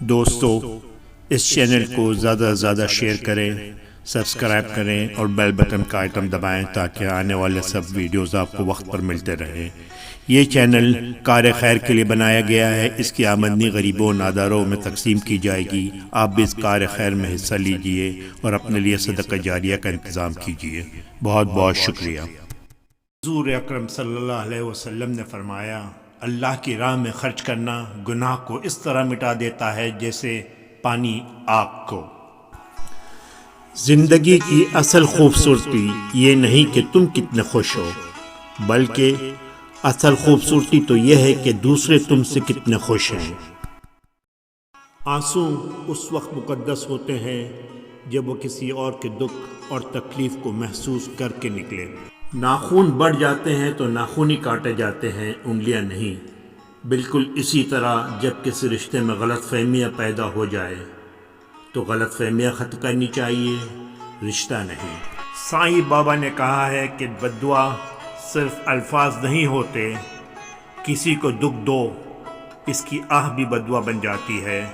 دوستو اس چینل کو زیادہ سے زیادہ شیئر کریں، سبسکرائب کریں اور بیل بٹن کا آئٹم دبائیں تاکہ آنے والے سب ویڈیوز آپ کو وقت پر ملتے رہیں۔ یہ چینل کار خیر کے لیے بنایا گیا ہے، اس کی آمدنی غریبوں اور ناداروں میں تقسیم کی جائے گی۔ آپ بھی اس کار خیر میں حصہ لیجئے اور اپنے لیے صدقہ جاریہ کا انتظام کیجئے۔ بہت بہت شکریہ۔ حضور اکرم صلی اللہ علیہ وسلم نے فرمایا، اللہ کی راہ میں خرچ کرنا گناہ کو اس طرح مٹا دیتا ہے جیسے پانی آگ کو۔ زندگی کی اصل خوبصورتی یہ نہیں کہ تم کتنے خوش ہو، بلکہ اصل خوبصورتی تو یہ ہے کہ دوسرے تم سے کتنے خوش ہیں۔ آنسو اس وقت مقدس ہوتے ہیں جب وہ کسی اور کے دکھ اور تکلیف کو محسوس کر کے نکلے۔ ناخن بڑھ جاتے ہیں تو ناخن ہی کاٹے جاتے ہیں، انگلیاں نہیں۔ بالکل اسی طرح جب کسی رشتے میں غلط فہمیاں پیدا ہو جائے تو غلط فہمیاں ختم کرنی چاہیے، رشتہ نہیں۔ سائیں بابا نے کہا ہے کہ بددعا صرف الفاظ نہیں ہوتے، کسی کو دکھ دو اس کی آہ بھی بددعا بن جاتی ہے،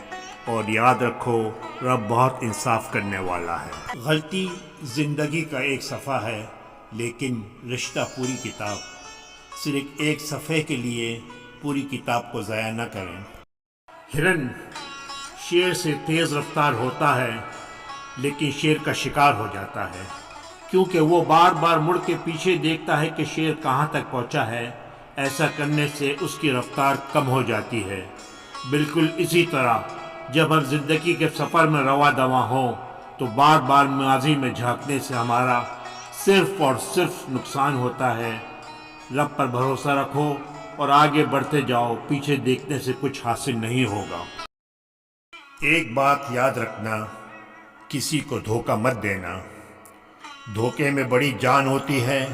اور یاد رکھو رب بہت انصاف کرنے والا ہے۔ غلطی زندگی کا ایک صفحہ ہے لیکن رشتہ پوری کتاب۔ صرف ایک صفحے کے لیے پوری کتاب کو ضائع نہ کریں۔ ہرن شیر سے تیز رفتار ہوتا ہے لیکن شیر کا شکار ہو جاتا ہے، کیونکہ وہ بار بار مڑ کے پیچھے دیکھتا ہے کہ شیر کہاں تک پہنچا ہے۔ ایسا کرنے سے اس کی رفتار کم ہو جاتی ہے۔ بالکل اسی طرح جب ہم زندگی کے سفر میں رواں دواں ہوں تو بار بار ماضی میں جھانکنے سے ہمارا صرف اور صرف نقصان ہوتا ہے۔ رب پر بھروسہ رکھو اور آگے بڑھتے جاؤ، پیچھے دیکھنے سے کچھ حاصل نہیں ہوگا۔ ایک بات یاد رکھنا، کسی کو دھوکہ مت دینا۔ دھوکے میں بڑی جان ہوتی ہے،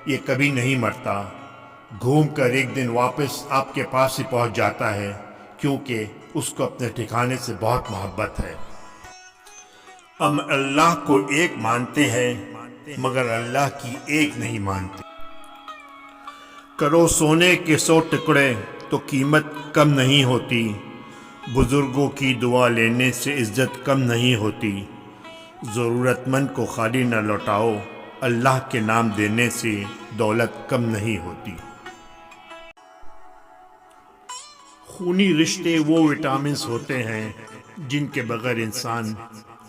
یہ کبھی نہیں مرتا، گھوم کر ایک دن واپس آپ کے پاس ہی پہنچ جاتا ہے، کیونکہ اس کو اپنے ٹھکانے سے بہت محبت ہے۔ ہم اللہ کو ایک مانتے ہیں مگر اللہ کی ایک نہیں مانتے۔ کرو سونے کے 100 ٹکڑے تو قیمت کم نہیں ہوتی، بزرگوں کی دعا لینے سے عزت کم نہیں ہوتی، ضرورت مند کو خالی نہ لوٹاؤ، اللہ کے نام دینے سے دولت کم نہیں ہوتی۔ خونی رشتے وہ وٹامنز ہوتے ہیں جن کے بغیر انسان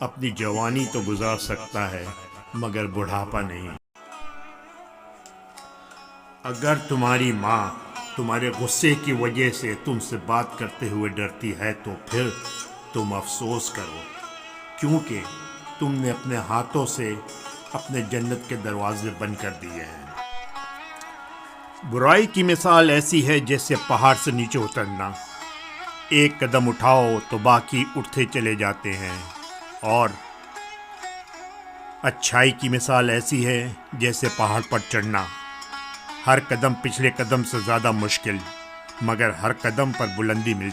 اپنی جوانی تو گزار سکتا ہے مگر بڑھاپا نہیں۔ اگر تمہاری ماں تمہارے غصے کی وجہ سے تم سے بات کرتے ہوئے ڈرتی ہے تو پھر تم افسوس کرو، کیونکہ تم نے اپنے ہاتھوں سے اپنے جنت کے دروازے بند کر دیے ہیں۔ برائی کی مثال ایسی ہے جیسے پہاڑ سے نیچے اترنا، ایک قدم اٹھاؤ تو باقی اٹھتے چلے جاتے ہیں، اور اچھائی کی مثال ایسی ہے جیسے پہاڑ پر چڑھنا، ہر قدم پچھلے قدم سے زیادہ مشکل، مگر ہر قدم پر بلندی ملتی